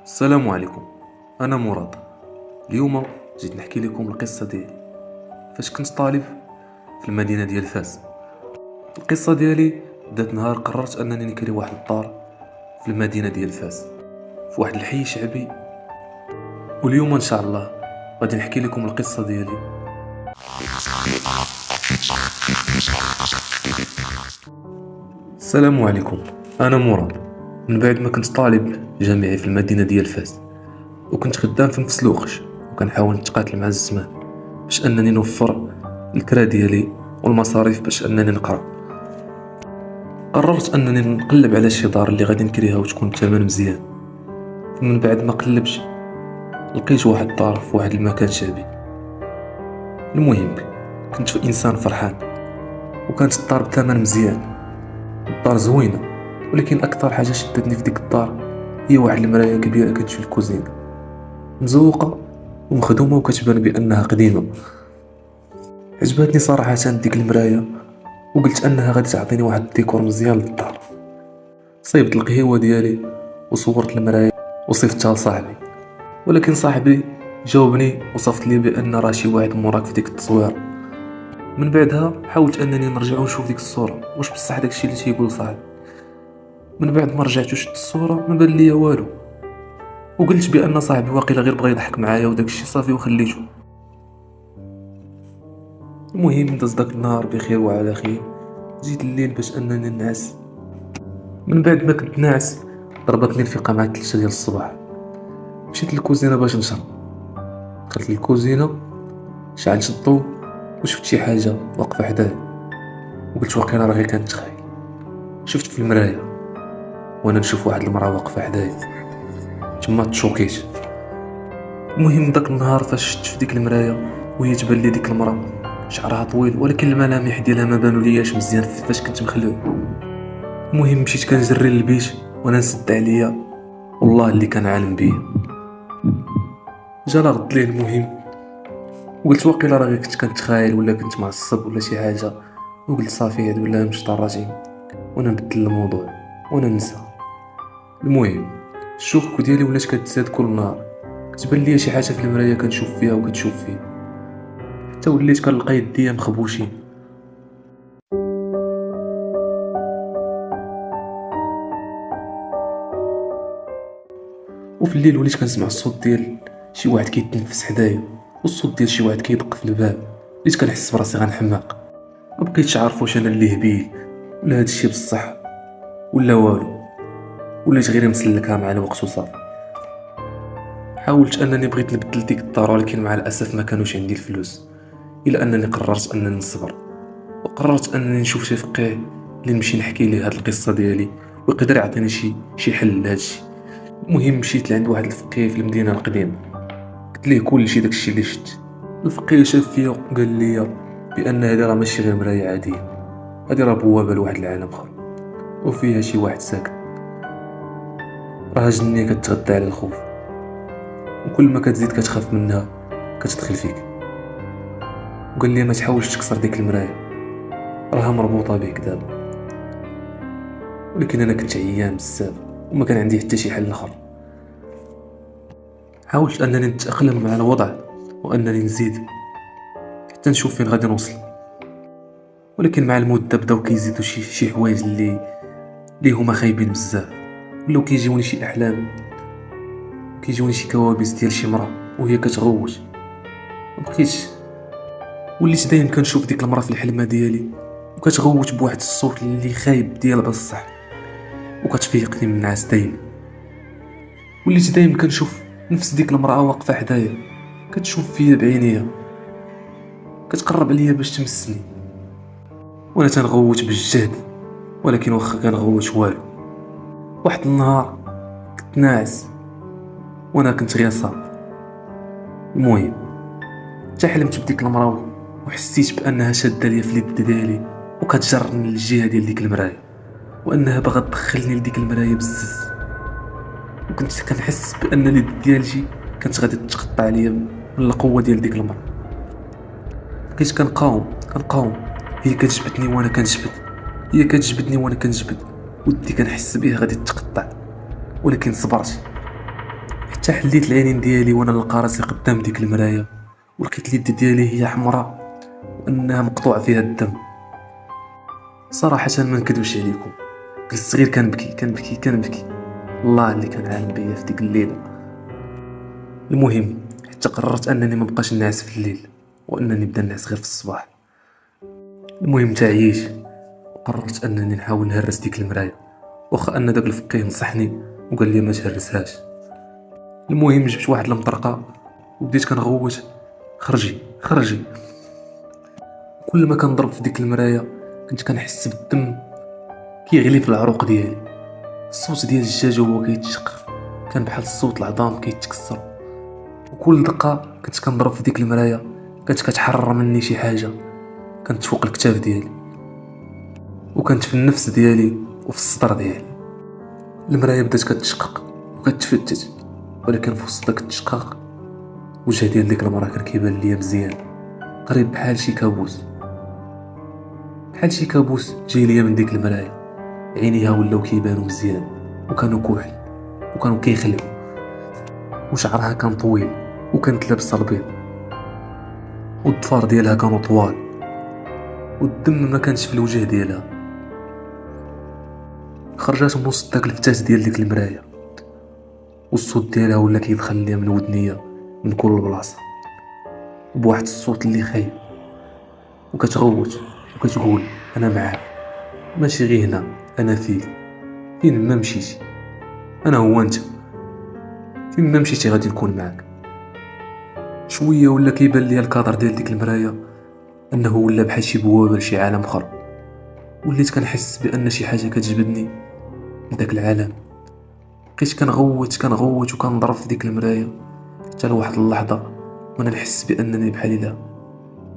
السلام عليكم. انا مراد. اليوم جيت نحكي لكم القصه ديالي فاش كنت طالب في المدينه ديال فاس. القصه ديالي بدات نهار قررت انني نكري واحد الدار في المدينه ديال فاس في واحد الحي شعبي. واليوم ان شاء الله غادي نحكي لكم القصه ديالي. السلام عليكم. انا مراد. من بعد ما كنت طالب جامعي في المدينه ديال فاس وكنت خدام في نفس الوقت وكنحاول نتقاتل مع الزمان باش انني نوفر الكرا ديالي والمصاريف باش انني نقرا. قررت انني نقلب على شي دار اللي غادي نكريها وتكون بثمن مزيان. من بعد ما قلبت لقيت واحد الدار في واحد المكان شعبي. المهم كنت انسان فرحان وكانت الدار بثمن مزيان. الدار زوينه، ولكن اكثر حاجه شدتني في ديك الدار هي واحد المرايه كبيره كتجي في الكوزينه، مزوقه ومخدومه وكتبان بانها قديمه. عجبتني صراحه ديك المرايه وقلت انها غادي تعطيني واحد الديكور مزيان للدار. صيبت القهوه ديالي وصورت المرايه وصيفتها لصاحبي، ولكن صاحبي جاوبني وصفت لي بان راه شي واحد موراك في ديك التصويره. من بعدها حاولت انني نرجع ونشوف ديك الصوره واش بصح داكشي اللي تيقول صاحبي. من بعد ما رجعت وشفت الصوره ما بان ليا والو، وقلت بان صاحبي واقيلا غير بغى يضحك معايا وداكشي صافي وخليته. المهم داز داك النهار بخير وعلى خير. جيت الليل باش انني نعس. من بعد ما كنت ناعس ضربتني الفيقه مع 3 ديال الصباح. مشيت للكوزينه باش نشرب. دخلت للكوزينه شعلت الضوء وشفت شي حاجه واقفه حدايا وقلت واقيلا راه غير كنتخيل. شفت في المرايه وانا نشوف واحد المراه واقفه حدايا، تما تشوكيت. المهم داك النهار فاش شفت في ديك المرايه وهي تبان لي ديك المراه شعرها طويل ولكن الملامح ديالها ما بانوا لياش مزيان فاش كنت مخلوع. المهم مشيت كنجري للبيت وانا نسد عليا والله اللي كان عالم بيا. جا غد ليه المهم وقلت واقيلا راه غير كنت كنتخايل ولا كنت معصب ولا شي حاجه، وقلت صافي هاد ولا مشط الرجيم وانا نبدل الموضوع وانا ننسى. المهم الشوك ديالي ولات كتزاد كل نهار، كتبان ليا شي حاجه في المرايه كنشوف فيها وكتشوف فيا، حتى وليت كنلقى يديا مخبوشين. وفي الليل وليت كنسمع الصوت ديال شي واحد كيتنفس حدايا والصوت ديال شي واحد كيدق في الباب. وليت كنحس براسي غنحماق، ما بقيتش عارف واش انا اللي هبيل ولا هادشي بصح ولا والو، وليت غير مسلكها مع الوقت وصافي. حاولت انني بغيت نبدل ديك الدار ولكن مع الاسف ما كانوش عندي الفلوس، الى انني قررت انني نصبر وقررت انني نشوف شي فقيه اللي نمشي نحكي ليه هاد القصه ديالي ويقدر يعطيني شي حل لهادشي. المهم مشيت لعند واحد الفقيه في المدينه القديمه، قلت ليه كلشي داكشي اللي شفت. الفقيه شاف فيا وقال لي بان هذه راه ماشي غير مرايه عاديه، هذه راه بوابه لواحد العالم اخر وفيها شي واحد ساكن، راه جنيه كتغدى على الخوف وكل ما كتزيد كتخاف منها كتدخل فيك. وقال لي ما تحاولش تكسر ديك المرايه راها مربوطه بيك دابا. ولكن انا كنت عيان بزاف وما كان عندي حتى شي حل اخر. حاولت انني نتاقلم مع الوضع وانني نزيد حتى نشوف فين غادي نوصل، ولكن مع المده بداو كيزيدوا شي حوايج اللي هما خايبين بزاف. ولاو كيجيوني شي احلام، كيجيوني شي كوابيس ديال شي مرا وهي كتغوت. مبقيتش، وليت دايما كنشوف ديك المرا في الحلمه ديالي وكتغوت بواحد الصوت اللي خايب ديال بصح وكتفيقني من النعاس دايما. وليت دايما كنشوف نفس ديك المراه واقفه حدايا كتشوف فيا بعينيها، كتقرب عليا باش تمسني وانا تنغوت بالجهد، ولكن واخا كنغوت والو. واحد النهار كنت ناعس وانا كنت غير صاب. المهم حتى حلمت بديك المراه وحسيت بانها شاده ليا في اليد ديالي وكتجرني للجهه ديال ديك المرايه وانها باغا تدخلني لديك المرايه بالزز. وكنت كنحس بان اليد ديالي كانت غادي تقطع عليا من القوه ديال ديك المراه. بقيت كنقاوم، هي كتجبدني وانا كنجبد، هي كتجبدني وانا كنجبد، ودي كنحس بها غادي تقطع ولكن صبرت. حتى حليت العينين ديالي وانا نلقى راسي قدام ديك المرايه، ولقيت اليد ديالي هي حمراء وانها مقطوع فيها الدم. صراحه ما نكذبش عليكم، جلست صغير كنبكي. الله اللي كان عالم بيا في ديك الليله. المهم حتى قررت انني ما بقاش نعس في الليل، وانني نبدا نعس غير في الصباح. المهم تعييش وقررت انني نحاول نهرس ديك المرايه، واخا ان داك الفقيه نصحني وقال لي ما تهرسهاش. المهم جبت واحد المطرقه وبديت كنغوت خرجي. كل ما كنضرب في ديك المرايه كنت كنحس بالدم كيغلي في العروق ديالي. الصوت ديال الدجاج وهو كيتشق كان بحال صوت العظام كيتكسر، وكل دقه كنت كنضرب في ديك المرايه كانت كتحرر مني شي حاجه كانت فوق الكتاف ديالي، وكانت في النفس ديالي وفي الصدر ديالي. المرايه بدات كتشقق وكتفتت، ولكن في وسط داك التشقاق وجه ديال ديك المراه كان كيبان ليا مزيان، قريب بحال شي كابوس جاي ليا من ديك المرايه. عينيها ولاو كيبانوا مزيان وكانوا كحل وكانوا كيخليو، وشعرها كان طويل وكانت لابسه البيض، والضفار ديالها كانوا طوال، والدم ما كانش في الوجه ديالها. خرجات من وسط داك الفتاس ديال ديك المرايه، والصوت ديالها ولا كيدخل ليا من ودنيا من كل بلاصه بواحد الصوت اللي خايب، وكتغوت وكتقول انا معاك، ماشي غير هنا، انا فيك، فين ما مشيتي انا هو انت، فين ما مشيتي غادي نكون معاك. شويه ولا كيبان ليا الكادر ديال ديك المرايه انه ولا بحال شي بوابه لشي عالم اخر. وليت كنحس بان شي حاجه كتجبدني لداك العالم. بقيت كنغوت وكنضرب في ديك المرايه حتى لواحد اللحظه وانا نحس بانني بحال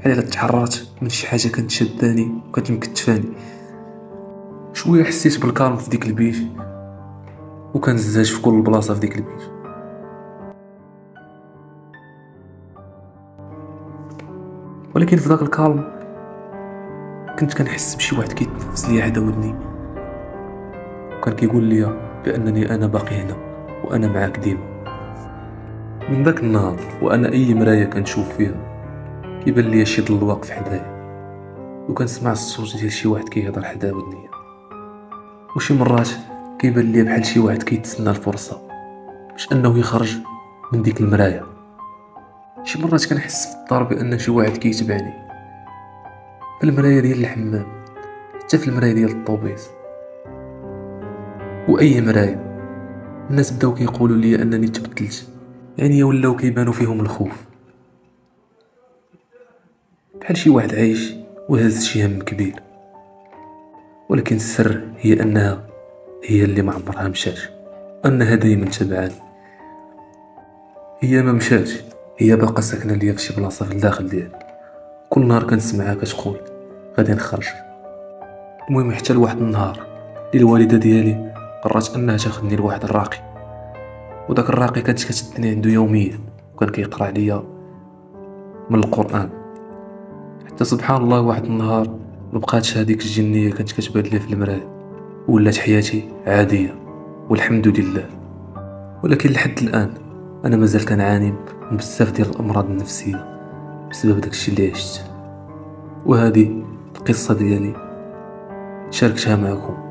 الا تحررت من شي حاجه كانت شداني وكانت مكتفاني. شويه حسيت بالكالم في ديك البيت، وكان الزاج في كل بلاصه في ديك البيت. ولكن في داك الكالم كنت كنحس بشي واحد كيتنفس ليا حدا ودني، وكان كيقول لي بانني انا باقي هنا وانا معاك ديما. من داك النهار وانا اي مرايه كنشوف فيها كيبان ليا شي ظل واقف حدايا، وكنسمع الصوت ديال شي واحد كيهضر حدا ودنيا، وشي مرات كيبان ليا بحال شي واحد كيتسنى الفرصه باش انه يخرج من ديك المرايه. شي مرات كنحس في الدار بان شي واحد كيتبعني في المرايه ديال الحمام، حتى في المرايه ديال الطوبيس واي مرايه. الناس بداو كيقولوا لي انني تبدلت، يعني ولاو كيبانوا فيهم الخوف، بحال شي واحد عايش وهز شي هم كبير. ولكن السر هي انها هي اللي ما عمرها مشات، انها دايما تبعاني. هي ما مشاتش، هي باقا ساكنه ليا في شي بلاصه في الداخل ديالي. كل نهار كنسمعها كتقول غادي نخرج. المهم حتى لواحد النهار اللي الوالده ديالي قررت انها تاخذني لواحد الراقي، وداك الراقي كانت كتدني عنده يوميا وكان كيقرا عليا من القران. حتى سبحان الله واحد النهار مبقاتش هذيك الجنيه كانت كتبان لي في المرايه، ولات حياتي عاديه والحمد لله. ولكن لحد الان انا مازال كنعاني من بزاف ديال الامراض النفسيه بسبب داكشي اللي عشت، وهذه القصه ديالي شاركتها معكم.